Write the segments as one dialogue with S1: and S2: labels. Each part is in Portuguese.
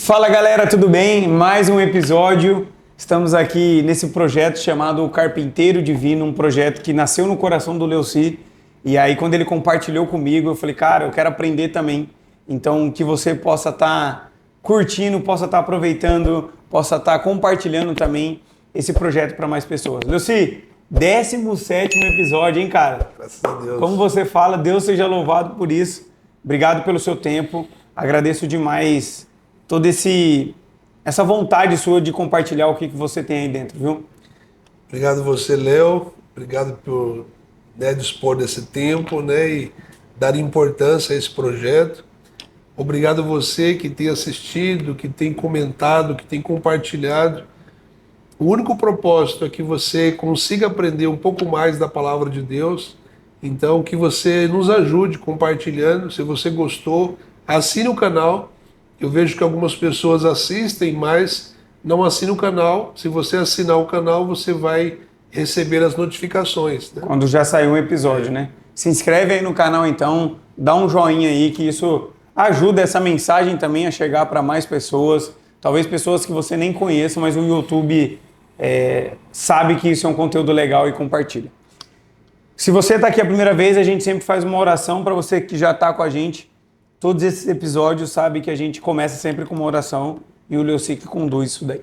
S1: Fala galera, tudo bem? Mais um episódio. Estamos aqui nesse projeto chamado Carpinteiro Divino, um projeto que nasceu no coração do Leuci. E aí quando ele compartilhou comigo, eu falei, cara, eu quero aprender também. Então que você possa estar curtindo, possa estar aproveitando, possa estar compartilhando também esse projeto para mais pessoas. Leuci, 17º episódio, hein, cara?
S2: Graças a Deus.
S1: Como você fala, Deus seja louvado por isso. Obrigado pelo seu tempo. Agradeço demais toda essa vontade sua de compartilhar o que você tem aí dentro, viu?
S2: Obrigado a você, Léo. Obrigado por dispor desse tempo, e dar importância a esse projeto. Obrigado a você que tem assistido, que tem comentado, que tem compartilhado. O único propósito é que você consiga aprender um pouco mais da palavra de Deus. Então, que você nos ajude compartilhando. Se você gostou, assine o canal. Eu vejo que algumas pessoas assistem, mas não assinam o canal. Se você assinar o canal, você vai receber as notificações, né?
S1: Quando já saiu um episódio, né? Se inscreve aí no canal então, dá um joinha aí, que isso ajuda essa mensagem também a chegar para mais pessoas. Talvez pessoas que você nem conheça, mas o YouTube sabe que isso é um conteúdo legal e compartilha. Se você está aqui a primeira vez, a gente sempre faz uma oração para você que já está com a gente. Todos esses episódios sabe que a gente começa sempre com uma oração e o Leuci que conduz isso daí.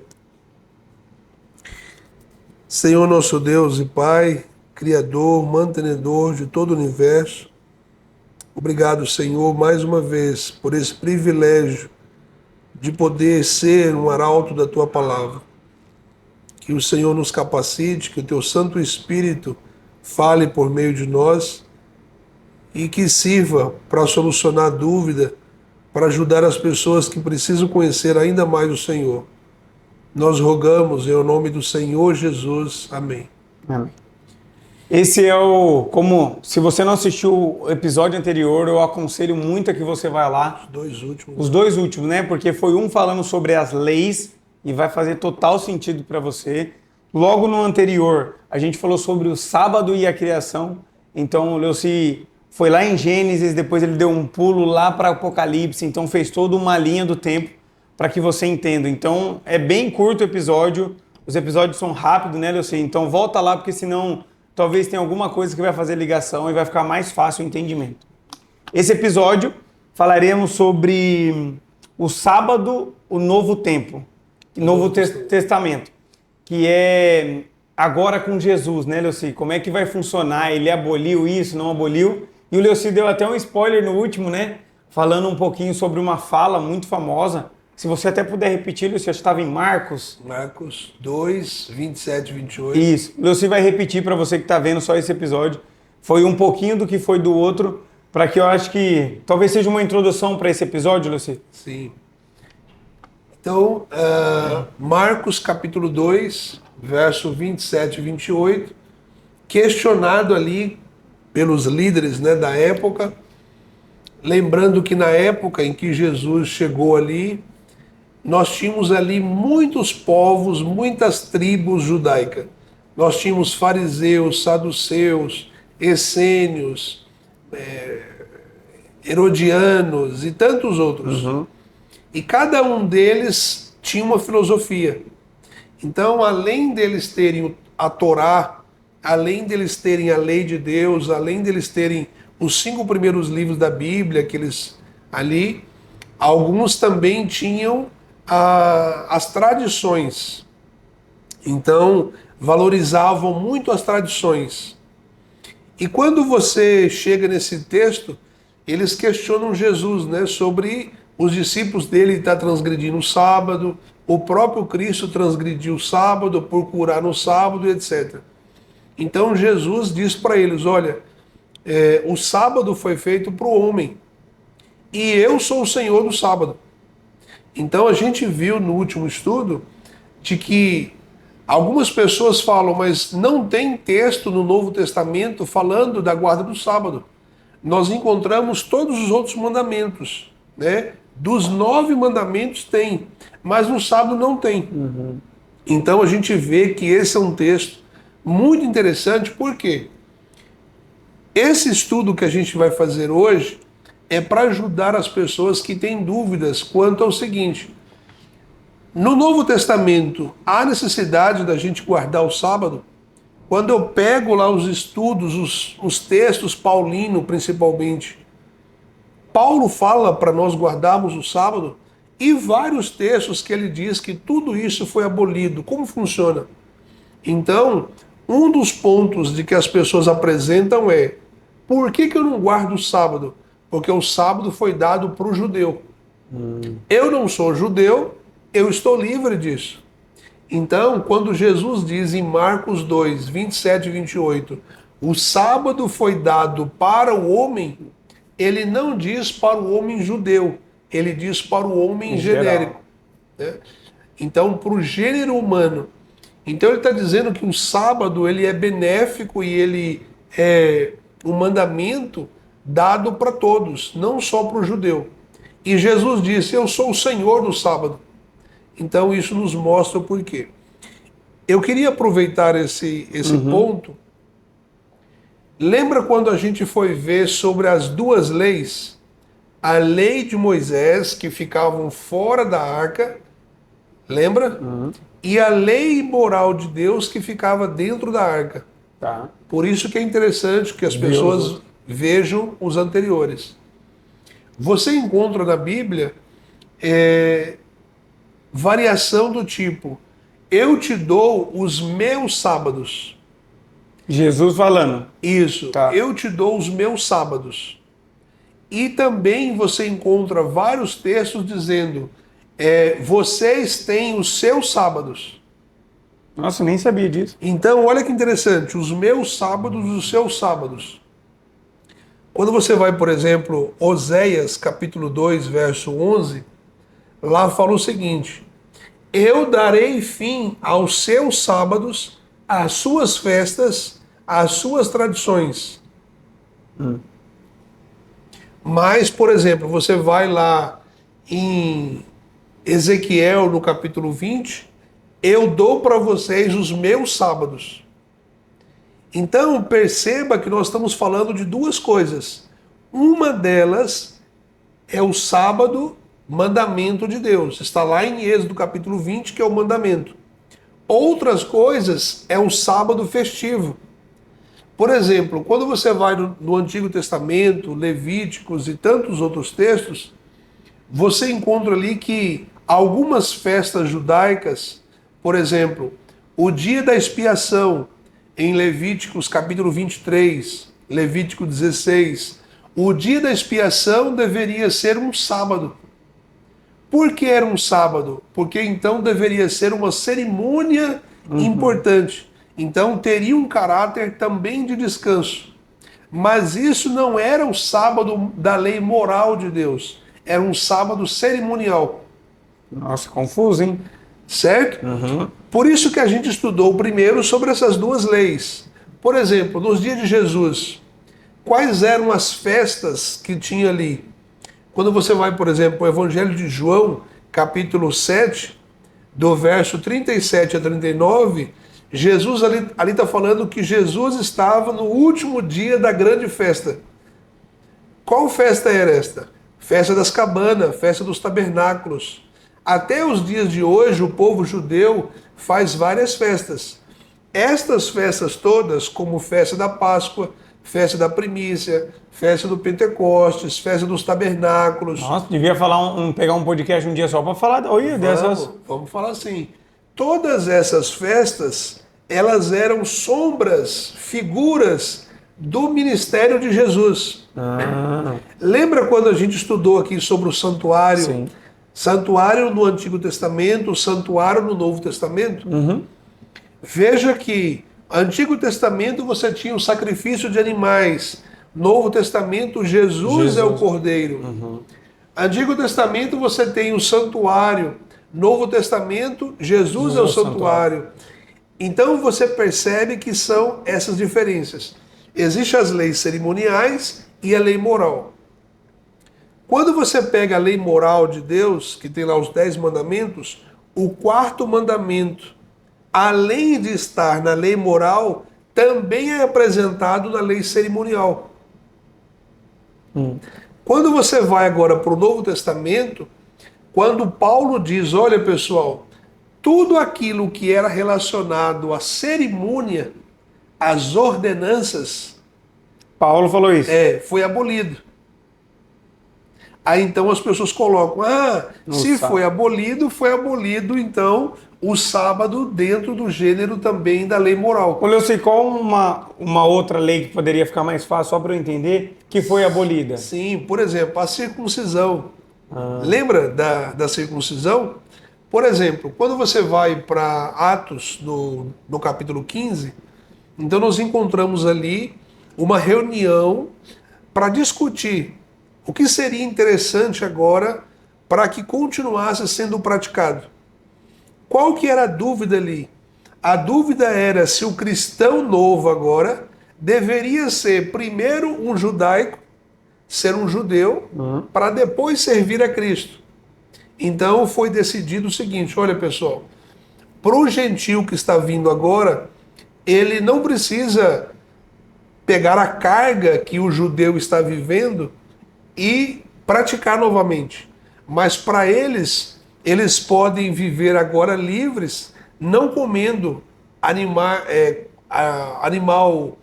S2: Senhor nosso Deus e Pai, Criador, mantenedor de todo o universo, obrigado, Senhor, mais uma vez por esse privilégio de poder ser um arauto da Tua Palavra. Que o Senhor nos capacite, que o Teu Santo Espírito fale por meio de nós e que sirva para solucionar a dúvida, para ajudar as pessoas que precisam conhecer ainda mais o Senhor. Nós rogamos em nome do Senhor Jesus. Amém.
S1: Amém. Esse é se você não assistiu o episódio anterior, eu aconselho muito a que você vá lá. Os dois últimos, né? Porque foi um falando sobre as leis e vai fazer total sentido para você. Logo no anterior, a gente falou sobre o sábado e a criação. Então, o Leuci foi lá em Gênesis, depois ele deu um pulo lá para Apocalipse, então fez toda uma linha do tempo para que você entenda. Então, é bem curto o episódio, os episódios são rápidos, né, Leuci? Então, volta lá, porque senão talvez tenha alguma coisa que vai fazer ligação e vai ficar mais fácil o entendimento. Esse episódio, falaremos sobre o sábado, o novo tempo, Novo Testamento, que é agora com Jesus, né, Leuci? Como é que vai funcionar? Ele aboliu isso, não aboliu? E o Leuci deu até um spoiler no último, né? Falando um pouquinho sobre uma fala muito famosa. Se você até puder repetir, Leuci, acho que estava em Marcos.
S2: Marcos 2, 27 e 28.
S1: Isso. O Leuci vai repetir para você que está vendo só esse episódio. Foi um pouquinho do que foi do outro, para que eu acho que talvez seja uma introdução para esse episódio, Leuci.
S2: Sim. Então, Marcos capítulo 2, verso 27 e 28, questionado ali pelos líderes, da época, lembrando que na época em que Jesus chegou ali, nós tínhamos ali muitos povos, muitas tribos judaicas. Nós tínhamos fariseus, saduceus, essênios, herodianos e tantos outros.
S1: Uhum.
S2: E cada um deles tinha uma filosofia. Então, além deles terem a Torá, além deles terem a lei de Deus, além deles terem os 5 primeiros livros da Bíblia, aqueles ali, alguns também tinham as tradições. Então, valorizavam muito as tradições. E quando você chega nesse texto, eles questionam Jesus, sobre os discípulos dele estar transgredindo o sábado, o próprio Cristo transgrediu o sábado por curar no sábado, etc. Então Jesus diz para eles, olha, o sábado foi feito para o homem e eu sou o Senhor do sábado. Então a gente viu no último estudo de que algumas pessoas falam, mas não tem texto no Novo Testamento falando da guarda do sábado. Nós encontramos todos os outros mandamentos, Dos 9 mandamentos tem, mas no sábado não tem.
S1: Uhum.
S2: Então a gente vê que esse é um texto muito interessante, porque esse estudo que a gente vai fazer hoje é para ajudar as pessoas que têm dúvidas quanto ao seguinte: No Novo Testamento, há necessidade da gente guardar o sábado? Quando eu pego lá os estudos, os textos paulinos principalmente, Paulo fala para nós guardarmos o sábado e vários textos que ele diz que tudo isso foi abolido. Como funciona? Então, um dos pontos de que as pessoas apresentam é: por que eu não guardo o sábado? Porque o sábado foi dado para o judeu. Eu não sou judeu, eu estou livre disso. Então, quando Jesus diz em Marcos 2, 27 e 28, o sábado foi dado para o homem, ele não diz para o homem judeu, ele diz para o homem genérico. Né? Então, para o gênero humano. Então, ele está dizendo que o sábado ele é benéfico e ele é um mandamento dado para todos, não só para o judeu. E Jesus disse: eu sou o Senhor do sábado. Então isso nos mostra o porquê. Eu queria aproveitar esse ponto. Lembra quando a gente foi ver sobre as duas leis? A lei de Moisés, que ficavam fora da arca, lembra? E a lei moral de Deus, que ficava dentro da arca.
S1: Tá.
S2: Por isso que é interessante que as pessoas vejam os anteriores. Você encontra na Bíblia variação do tipo: eu te dou os meus sábados.
S1: Jesus falando.
S2: Isso,
S1: Tá.
S2: eu te dou os meus sábados. E também você encontra vários textos dizendo: vocês têm os seus sábados.
S1: Nossa, eu nem sabia disso.
S2: Então, olha que interessante, os meus sábados, os seus sábados. Quando você vai, por exemplo, Oséias, capítulo 2, verso 11, lá fala o seguinte: eu darei fim aos seus sábados, às suas festas, às suas tradições. Mas, por exemplo, você vai lá em Ezequiel, no capítulo 20, eu dou para vocês os meus sábados. Então, perceba que nós estamos falando de duas coisas. Uma delas é o sábado, mandamento de Deus. Está lá em Êxodo capítulo 20, que é o mandamento. Outras coisas é o sábado festivo. Por exemplo, quando você vai no Antigo Testamento, Levíticos e tantos outros textos, você encontra ali que algumas festas judaicas, por exemplo, o dia da expiação, em Levíticos capítulo 23, Levítico 16, o dia da expiação deveria ser um sábado. Por que era um sábado? Porque então deveria ser uma cerimônia importante. Então teria um caráter também de descanso. Mas isso não era o sábado da lei moral de Deus. Era um sábado cerimonial.
S1: Nossa, confuso, hein?
S2: Certo? Por isso que a gente estudou primeiro sobre essas duas leis. Por exemplo, nos dias de Jesus, quais eram as festas que tinha ali? Quando você vai, por exemplo, ao Evangelho de João, capítulo 7, do verso 37 a 39, Jesus ali está falando que Jesus estava no último dia da grande festa. Qual festa era esta? Festa das cabanas, festa dos tabernáculos. Até os dias de hoje, o povo judeu faz várias festas. Estas festas todas, como festa da Páscoa, festa da primícia, festa do Pentecostes, festa dos tabernáculos.
S1: Nossa, devia falar pegar um podcast um dia só para falar dessas.
S2: Vamos falar assim. Todas essas festas, elas eram sombras, figuras do ministério de Jesus. Lembra quando a gente estudou aqui sobre o santuário?
S1: Sim.
S2: Santuário no Antigo Testamento, santuário no Novo Testamento? Veja que no Antigo Testamento você tinha o sacrifício de animais. Novo Testamento, Jesus é o Cordeiro. Antigo Testamento você tem o santuário. Novo Testamento, Jesus é o santuário. Então você percebe que são essas diferenças. Existem as leis cerimoniais e a lei moral. Quando você pega a lei moral de Deus, que tem lá os 10 mandamentos, o quarto mandamento, além de estar na lei moral, também é apresentado na lei cerimonial. Quando você vai agora para o Novo Testamento, Quando Paulo diz, olha pessoal, tudo aquilo que era relacionado à cerimônia, às ordenanças,
S1: Paulo falou isso.
S2: foi abolido. Aí então as pessoas colocam, se foi abolido, então o sábado dentro do gênero também da lei moral.
S1: Olha, eu sei qual uma outra lei que poderia ficar mais fácil, só para eu entender, que foi abolida.
S2: Sim, por exemplo, a circuncisão. Lembra da circuncisão? Por exemplo, quando você vai para Atos, no capítulo 15, então nós encontramos ali uma reunião para discutir o que seria interessante agora para que continuasse sendo praticado. Qual que era a dúvida ali? A dúvida era se o cristão novo agora deveria ser primeiro um judaico, ser um judeu, para depois servir a Cristo. Então foi decidido o seguinte, olha pessoal, para o gentil que está vindo agora, ele não precisa pegar a carga que o judeu está vivendo e praticar novamente. Mas para eles podem viver agora livres, não comendo animal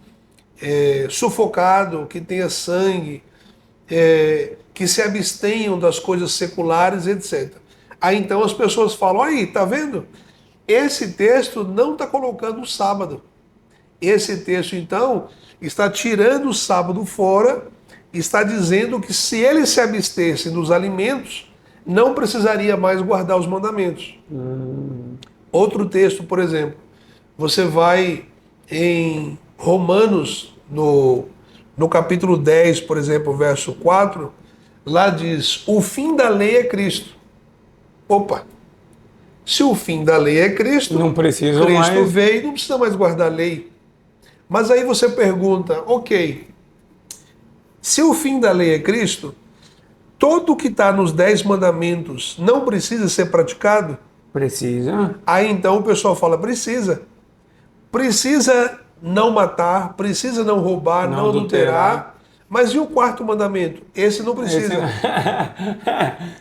S2: sufocado, que tenha sangue, que se abstenham das coisas seculares, etc. Aí então as pessoas falam, aí, tá vendo? Esse texto não está colocando o sábado. Esse texto, então, está tirando o sábado fora, está dizendo que se ele se abstesse dos alimentos, não precisaria mais guardar os mandamentos. Outro texto, por exemplo, você vai em Romanos, no capítulo 10, por exemplo, verso 4, lá diz, o fim da lei é Cristo. Opa! Se o fim da lei é Cristo,
S1: não precisa
S2: Cristo
S1: mais.
S2: veio, não precisa mais guardar a lei. Mas aí você pergunta, ok, se o fim da lei é Cristo, todo o que está nos 10 mandamentos não precisa ser praticado?
S1: Precisa.
S2: Aí então o pessoal fala, precisa. Precisa não matar, precisa não roubar, não adulterar. Mas e o quarto mandamento? Esse não precisa.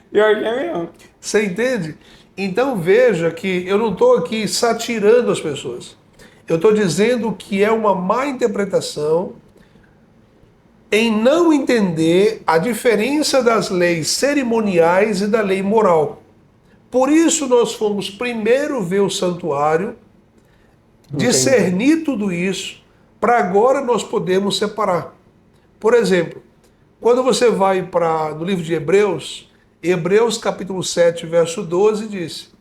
S1: Pior que é mesmo.
S2: Você entende? Então veja que eu não estou aqui satirando as pessoas. Eu estou dizendo que é uma má interpretação em não entender a diferença das leis cerimoniais e da lei moral. Por isso nós fomos primeiro ver o santuário, discernir tudo isso, para agora nós podermos separar. Por exemplo, quando você vai no livro de Hebreus, Hebreus capítulo 7, verso 12 diz,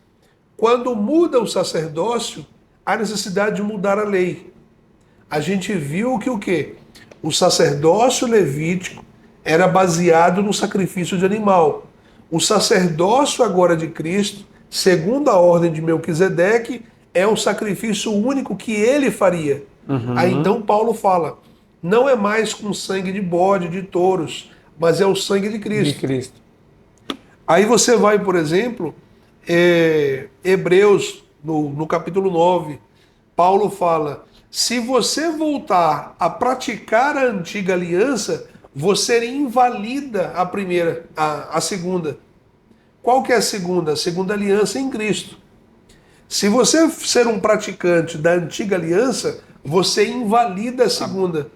S2: quando muda o sacerdócio, há necessidade de mudar a lei. A gente viu que o quê? O sacerdócio levítico era baseado no sacrifício de animal. O sacerdócio agora de Cristo, segundo a ordem de Melquisedeque, é um sacrifício único que ele faria. Aí então Paulo fala, não é mais com sangue de bode, de touros, mas é o sangue de Cristo.
S1: De Cristo.
S2: Aí você vai, por exemplo, Hebreus, no capítulo 9, Paulo fala, se você voltar a praticar a antiga aliança, você invalida a segunda. Qual que é a segunda? A segunda aliança em Cristo. Se você ser um praticante da antiga aliança, você invalida a segunda.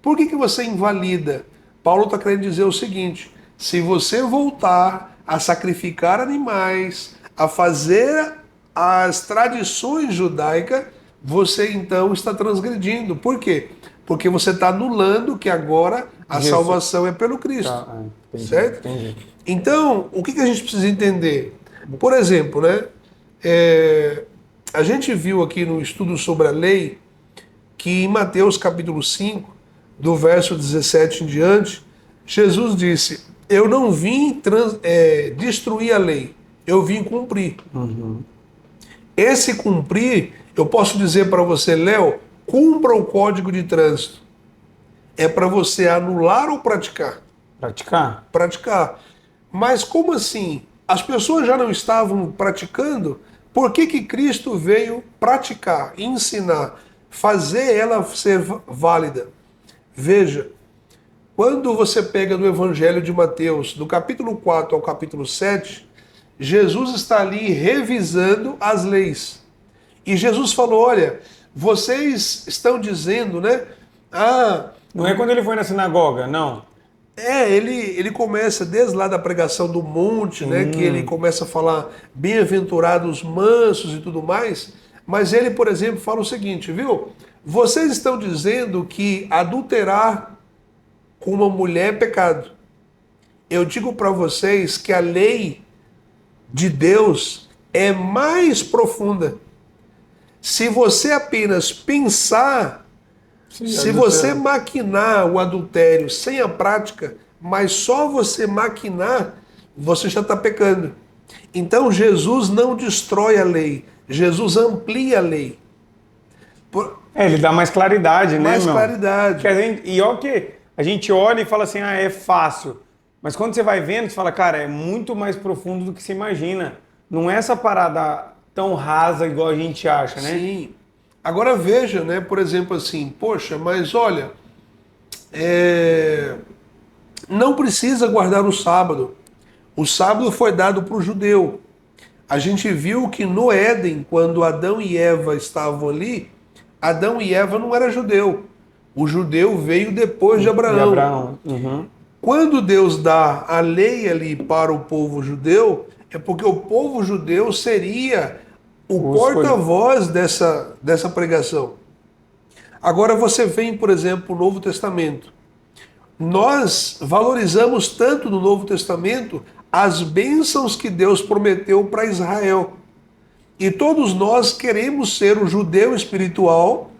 S2: Por que você invalida? Paulo está querendo dizer o seguinte, se você voltar a sacrificar animais, a fazer as tradições judaicas, você então está transgredindo. Por quê? Porque você está anulando que agora a salvação é pelo Cristo.
S1: Entendi,
S2: certo?
S1: Entendi.
S2: Então, o que a gente precisa entender? Por exemplo, né? A gente viu aqui no estudo sobre a lei que em Mateus capítulo 5, do verso 17 em diante, Jesus disse, eu não vim destruir a lei, eu vim cumprir. Esse cumprir, eu posso dizer para você, Léo, cumpra o código de trânsito. É para você anular ou praticar?
S1: Praticar?
S2: Praticar. Mas como assim? As pessoas já não estavam praticando? Por que Cristo veio praticar, ensinar, fazer ela ser válida? Veja, quando você pega no Evangelho de Mateus, do capítulo 4 ao capítulo 7, Jesus está ali revisando as leis. E Jesus falou, olha, vocês estão dizendo, né?
S1: Não é quando ele foi na sinagoga, não.
S2: Ele começa desde lá da pregação do monte, né? Que ele começa a falar bem-aventurados mansos e tudo mais. Mas ele, por exemplo, fala o seguinte, viu? Vocês estão dizendo que adulterar com uma mulher é pecado. Eu digo para vocês que a lei de Deus é mais profunda. Se você apenas pensar, se você maquinar o adultério sem a prática, mas só você maquinar, você já está pecando. Então Jesus não destrói a lei, Jesus amplia a lei.
S1: Ele dá mais claridade, né,
S2: mais claridade.
S1: E olha que a gente olha e fala assim, é fácil. Mas quando você vai vendo, você fala, cara, é muito mais profundo do que se imagina. Não é essa parada tão rasa igual a gente acha, né?
S2: Sim. Agora veja, né, por exemplo assim, poxa, mas olha, não precisa guardar o sábado. O sábado foi dado para o judeu. A gente viu que no Éden, quando Adão e Eva estavam ali, Adão e Eva não era judeu. O judeu veio depois de Abraão. Quando Deus dá a lei ali para o povo judeu, é porque o povo judeu seria o porta-voz dessa pregação. Agora você vem, por exemplo, o Novo Testamento. Nós valorizamos tanto no Novo Testamento as bênçãos que Deus prometeu para Israel. E todos nós queremos ser o judeu espiritual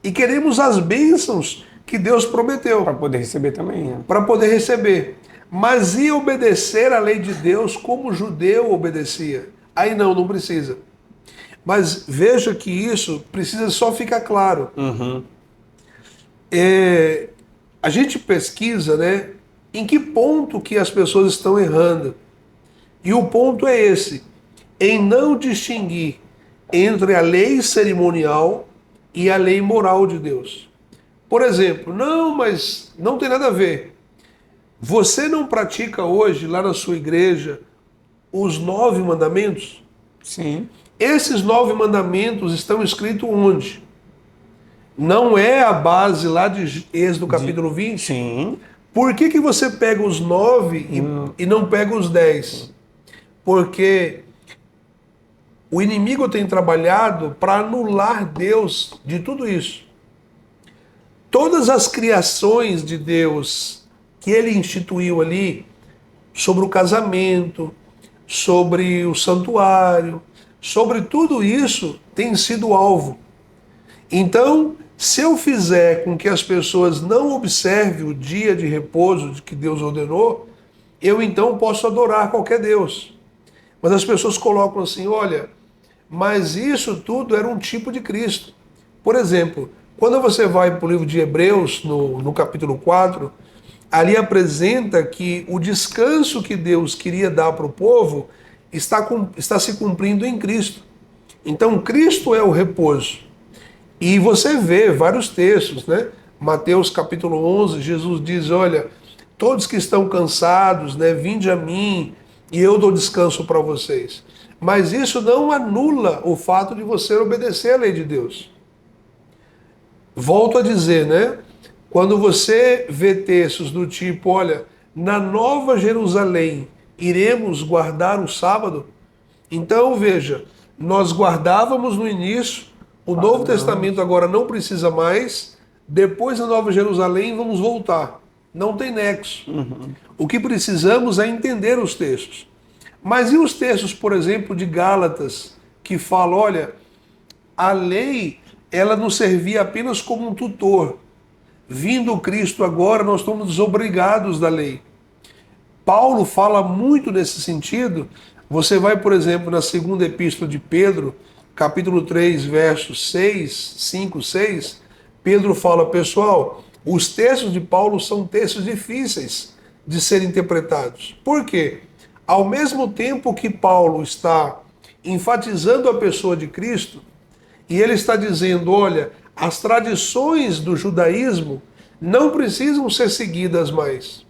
S2: e queremos as bênçãos que Deus prometeu.
S1: Para poder receber também. Né?
S2: Para poder receber. Mas e obedecer a lei de Deus como o judeu obedecia? Aí não precisa. Mas veja que isso precisa só ficar claro. A gente pesquisa, né, em que ponto que as pessoas estão errando. E o ponto é esse, em não distinguir entre a lei cerimonial e a lei moral de Deus. Por exemplo, não, mas não tem nada a ver. Você não pratica hoje, lá na sua igreja, os 9 mandamentos?
S1: Sim.
S2: Esses 9 mandamentos estão escritos onde? Não é a base lá de Êxodo capítulo 20?
S1: Sim.
S2: Por que você pega os 9 e não pega os 10? Porque o inimigo tem trabalhado para anular Deus de tudo isso. Todas as criações de Deus que ele instituiu ali, sobre o casamento, sobre o santuário, sobre tudo isso, tem sido alvo. Então, se eu fizer com que as pessoas não observem o dia de repouso que Deus ordenou, eu então posso adorar qualquer Deus. Mas as pessoas colocam assim, olha, mas isso tudo era um tipo de Cristo. Por exemplo, quando você vai para o livro de Hebreus, no capítulo 4, ali apresenta que o descanso que Deus queria dar para o povo está se cumprindo em Cristo. Então, Cristo é o repouso. E você vê vários textos, né? Mateus capítulo 11, Jesus diz, olha, todos que estão cansados, né, vinde a mim e eu dou descanso para vocês. Mas isso não anula o fato de você obedecer à lei de Deus. Volto a dizer, né? Quando você vê textos do tipo, olha, na Nova Jerusalém iremos guardar o sábado, então veja, nós guardávamos no início, o Novo Testamento agora não precisa mais, depois da Nova Jerusalém vamos voltar. Não tem nexo. O que precisamos é entender os textos. Mas e os textos, por exemplo, de Gálatas, que falam, olha, a lei, ela nos servia apenas como um tutor. Vindo Cristo agora, nós estamos desobrigados da lei. Paulo fala muito nesse sentido. Você vai, por exemplo, na segunda epístola de Pedro, capítulo 3, versos 5, 6, Pedro fala, pessoal, os textos de Paulo são textos difíceis de serem interpretados. Por quê? Ao mesmo tempo que Paulo está enfatizando a pessoa de Cristo, e ele está dizendo, olha, as tradições do judaísmo não precisam ser seguidas mais.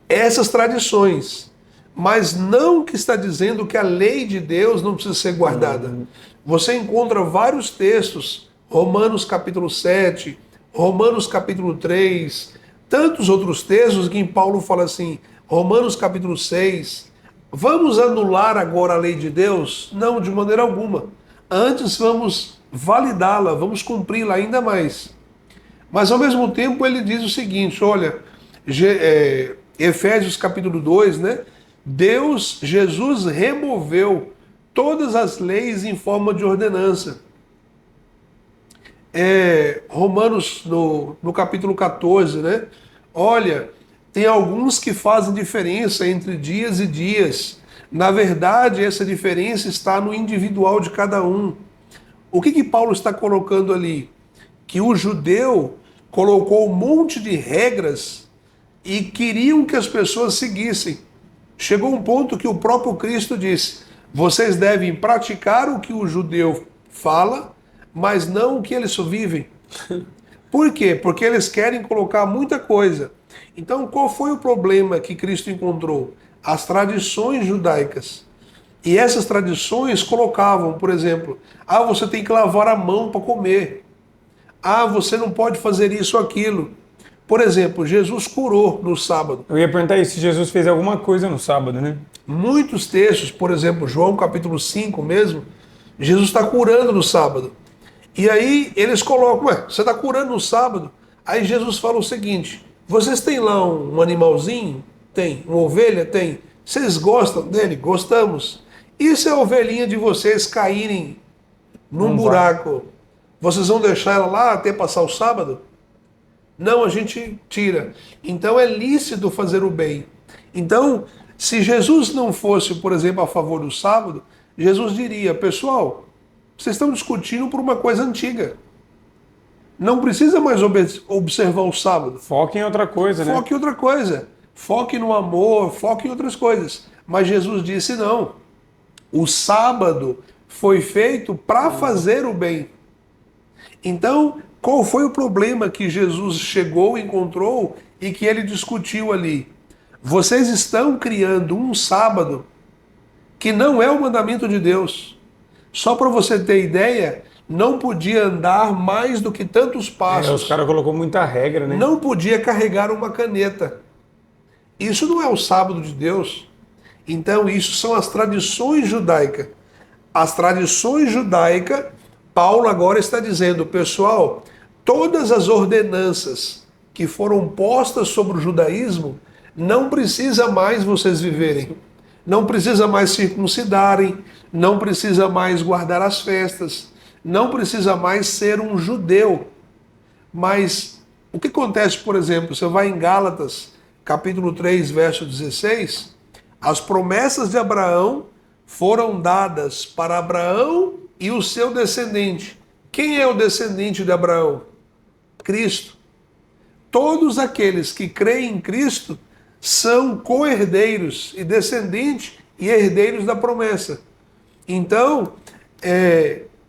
S2: Essas tradições mas não que está dizendo que a lei de Deus não precisa ser guardada. Você encontra vários textos, Romanos capítulo 7, Romanos capítulo 3, tantos outros textos que em Paulo fala assim, Romanos capítulo 6, vamos anular agora a lei de Deus? Não, de maneira alguma. Antes vamos validá-la, vamos cumpri-la ainda mais. Mas ao mesmo tempo ele diz o seguinte, olha, Efésios capítulo 2, né? Jesus removeu todas as leis em forma de ordenança. Romanos no capítulo 14, né? Olha, tem alguns que fazem diferença entre dias e dias. Na verdade, essa diferença está no individual de cada um. O que Paulo está colocando ali? Que o judeu colocou um monte de regras e queriam que as pessoas seguissem. Chegou um ponto que o próprio Cristo disse, vocês devem praticar o que o judeu fala, mas não o que eles vivem. Por quê? Porque eles querem colocar muita coisa. Então, qual foi o problema que Cristo encontrou? As tradições judaicas. E essas tradições colocavam, por exemplo, você tem que lavar a mão para comer. Você não pode fazer isso ou aquilo. Por exemplo, Jesus curou no sábado.
S1: Eu ia perguntar isso, se Jesus fez alguma coisa no sábado, né?
S2: Muitos textos, por exemplo, João capítulo 5 mesmo, Jesus está curando no sábado. E aí eles colocam, você está curando no sábado? Aí Jesus fala o seguinte, vocês têm lá um animalzinho? Tem. Uma ovelha? Tem. Vocês gostam dele? Gostamos. E se a ovelhinha de vocês caírem num buraco, vocês vão deixar ela lá até passar o sábado? Não, a gente tira. Então é lícito fazer o bem. Então, se Jesus não fosse, por exemplo, a favor do sábado, Jesus diria, pessoal, vocês estão discutindo por uma coisa antiga. Não precisa mais observar o sábado.
S1: Foque em outra coisa, né?
S2: Foque em outra coisa. Foque no amor, foque em outras coisas. Mas Jesus disse não. O sábado foi feito para fazer o bem. Então, qual foi o problema que Jesus chegou, encontrou e que ele discutiu ali? Vocês estão criando um sábado que não é o mandamento de Deus. Só para você ter ideia, não podia andar mais do que tantos passos.
S1: Os caras colocou muita regra, né?
S2: Não podia carregar uma caneta. Isso não é o sábado de Deus. Então, isso são as tradições judaicas. As tradições judaicas, Paulo agora está dizendo, pessoal, todas as ordenanças que foram postas sobre o judaísmo, não precisa mais vocês viverem. Não precisa mais circuncidarem, não precisa mais guardar as festas, não precisa mais ser um judeu. Mas o que acontece, por exemplo, você vai em Gálatas, capítulo 3, verso 16, as promessas de Abraão foram dadas para Abraão e o seu descendente. Quem é o descendente de Abraão? Cristo. Todos aqueles que creem em Cristo são co-herdeiros e descendentes e herdeiros da promessa. Então,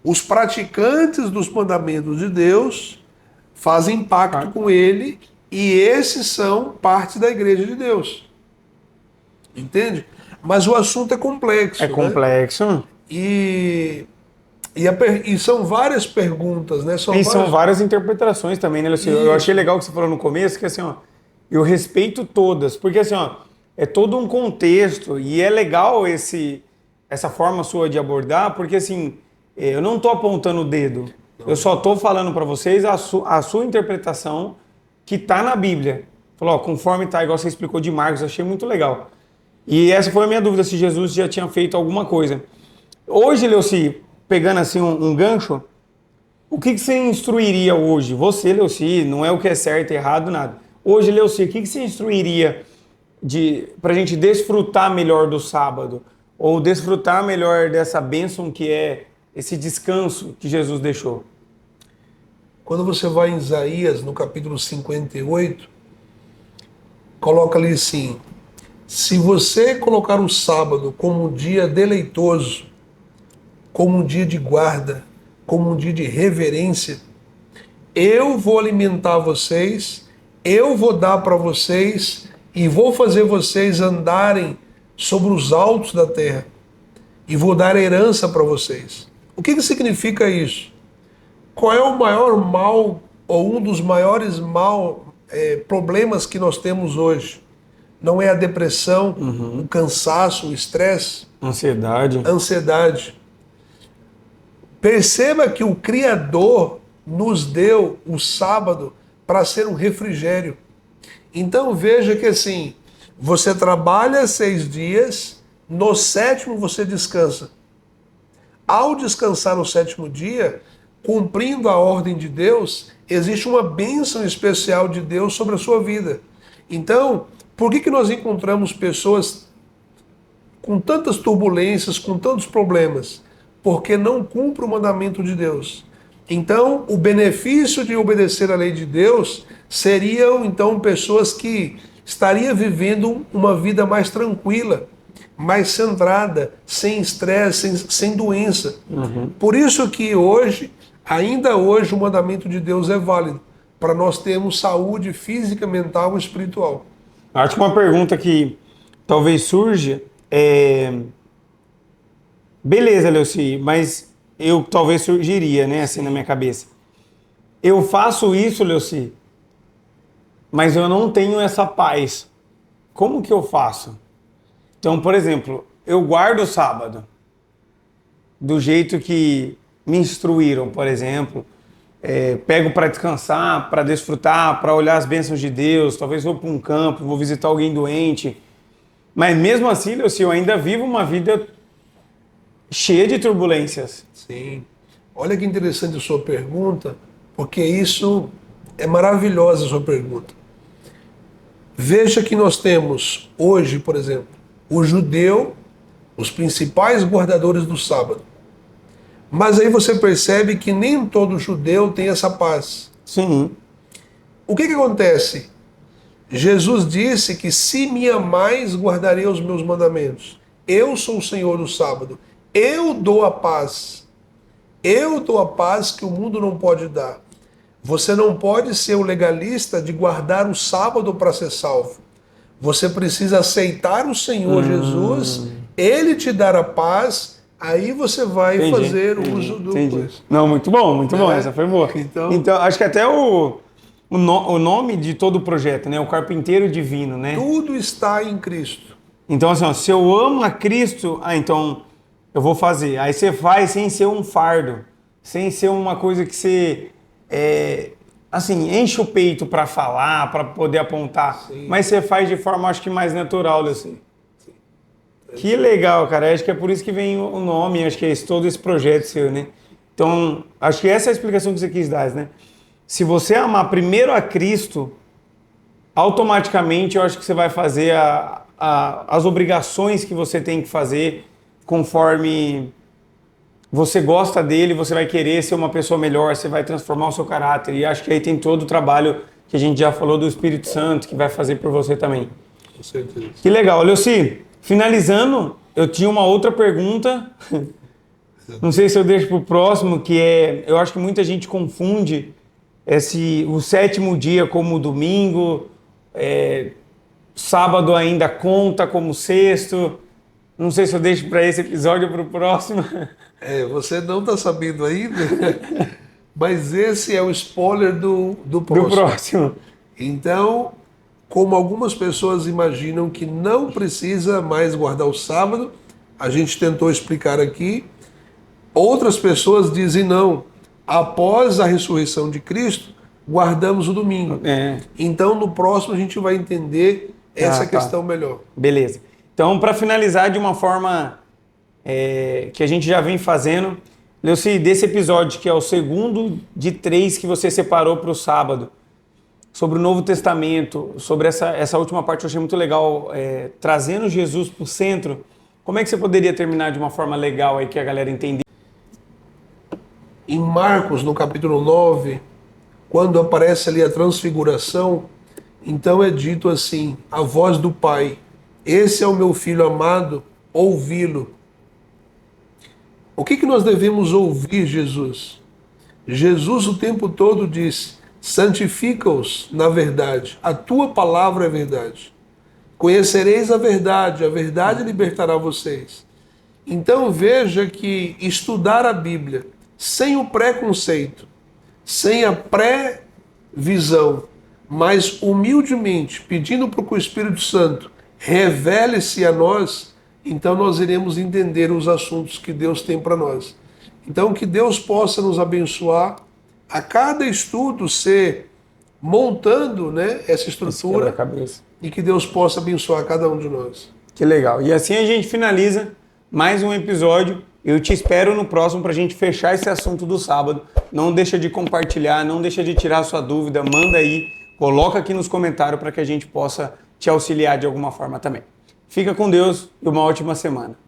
S2: os praticantes dos mandamentos de Deus fazem pacto com ele e esses são parte da igreja de Deus. Entende? Mas o assunto é complexo.
S1: É complexo.
S2: Né? E são várias perguntas, né?
S1: São várias interpretações também, né, Luciano? Eu achei legal o que você falou no começo, que assim, ó, eu respeito todas, porque assim, ó, é todo um contexto e é legal essa forma sua de abordar, porque assim, eu não estou apontando o dedo, eu só estou falando para vocês a sua interpretação que está na Bíblia. Falou, ó, conforme está, igual você explicou de Marcos, eu achei muito legal. E essa foi a minha dúvida, se Jesus já tinha feito alguma coisa. Hoje, Leuci, pegando assim um gancho, o que você instruiria hoje? Você, Leuci, não é o que é certo e errado, nada. Hoje, Leuci, o que você instruiria para a gente desfrutar melhor do sábado? Ou desfrutar melhor dessa bênção que é esse descanso que Jesus deixou?
S2: Quando você vai em Isaías, no capítulo 58, coloca ali assim, se você colocar o sábado como um dia deleitoso, como um dia de guarda, como um dia de reverência, eu vou alimentar vocês, eu vou dar para vocês e vou fazer vocês andarem sobre os altos da terra e vou dar herança para vocês. O que significa isso? Qual é o maior mal, ou um dos maiores problemas que nós temos hoje? Não é a depressão, o cansaço, o estresse? Ansiedade. Perceba que o Criador nos deu o sábado para ser um refrigério. Então veja que assim, você trabalha 6 dias, no 7º você descansa. Ao descansar no 7º dia, cumprindo a ordem de Deus, existe uma bênção especial de Deus sobre a sua vida. Então, por que nós encontramos pessoas com tantas turbulências, com tantos problemas? Porque não cumpre o mandamento de Deus. Então, o benefício de obedecer à lei de Deus seriam, então, pessoas que estariam vivendo uma vida mais tranquila, mais centrada, sem estresse, sem doença. Por isso que hoje, ainda hoje, o mandamento de Deus é válido, para nós termos saúde física, mental e espiritual.
S1: Acho que uma pergunta que talvez surja beleza, Leuci, mas eu talvez surgiria, né, assim na minha cabeça. Eu faço isso, Leuci, mas eu não tenho essa paz. Como que eu faço? Então, por exemplo, eu guardo o sábado do jeito que me instruíram, por exemplo. Pego para descansar, para desfrutar, para olhar as bênçãos de Deus, talvez vou para um campo, vou visitar alguém doente. Mas mesmo assim, Leuci, eu ainda vivo uma vida cheia de turbulências.
S2: Sim. Olha que interessante a sua pergunta, porque isso é maravilhosa a sua pergunta. Veja que nós temos hoje, por exemplo, o judeu, os principais guardadores do sábado. Mas aí você percebe que nem todo judeu tem essa paz.
S1: Sim.
S2: O que acontece? Jesus disse que se me amais, guardarei os meus mandamentos. Eu sou o Senhor do sábado. Eu dou a paz. Eu dou a paz que o mundo não pode dar. Você não pode ser o legalista de guardar o sábado para ser salvo. Você precisa aceitar o Senhor Jesus, Ele te dar a paz, aí você vai fazer uso do...
S1: Não, muito bom, essa foi boa. Então acho que até o nome de todo o projeto, né? O carpinteiro divino, né?
S2: Tudo está em Cristo.
S1: Então assim, ó, se eu amo a Cristo, então eu vou fazer. Aí você faz sem ser um fardo, sem ser uma coisa que você... assim, enche o peito para falar, para poder apontar, sim, mas você faz de forma, acho que mais natural, assim. Sim. Que legal, cara. Acho que é por isso que vem o nome, acho que é todo esse projeto seu, né? Então, acho que essa é a explicação que você quis dar, né? Se você amar primeiro a Cristo, automaticamente eu acho que você vai fazer as obrigações que você tem que fazer conforme... Você gosta dele, você vai querer ser uma pessoa melhor, você vai transformar o seu caráter. E acho que aí tem todo o trabalho que a gente já falou do Espírito Santo, que vai fazer por você também.
S2: Com certeza.
S1: Que legal. Leuci, finalizando, eu tinha uma outra pergunta. Não sei se eu deixo para o próximo, que é... Eu acho que muita gente confunde o 7º dia como domingo, sábado ainda conta como sexto. Não sei se eu deixo para esse episódio ou para o próximo.
S2: Você não está sabendo ainda, mas esse é o spoiler do próximo. Então, como algumas pessoas imaginam que não precisa mais guardar o sábado, a gente tentou explicar aqui. Outras pessoas dizem não. Após a ressurreição de Cristo, guardamos o domingo. Então, no próximo, a gente vai entender essa questão melhor.
S1: Beleza. Então, para finalizar de uma forma que a gente já vem fazendo, Leuci, desse episódio, que é o 2º de 3 que você separou para o sábado, sobre o Novo Testamento, sobre essa última parte eu achei muito legal, trazendo Jesus para o centro, como é que você poderia terminar de uma forma legal aí que a galera entenda?
S2: Em Marcos, no capítulo 9, quando aparece ali a transfiguração, então é dito assim, a voz do Pai, esse é o meu filho amado, ouvi-lo. O que nós devemos ouvir, Jesus? Jesus o tempo todo diz, santifica-os na verdade, a tua palavra é verdade. Conhecereis a verdade libertará vocês. Então veja que estudar a Bíblia sem o preconceito, sem a pré-visão, mas humildemente, pedindo para que o Espírito Santo revele-se a nós, então nós iremos entender os assuntos que Deus tem para nós. Então que Deus possa nos abençoar, a cada estudo ser montando, né, essa estrutura, e que Deus possa abençoar cada um de nós.
S1: Que legal. E assim a gente finaliza mais um episódio. Eu te espero no próximo para a gente fechar esse assunto do sábado. Não deixa de compartilhar, não deixa de tirar a sua dúvida, manda aí, coloca aqui nos comentários para que a gente possa te auxiliar de alguma forma também. Fica com Deus e uma ótima semana.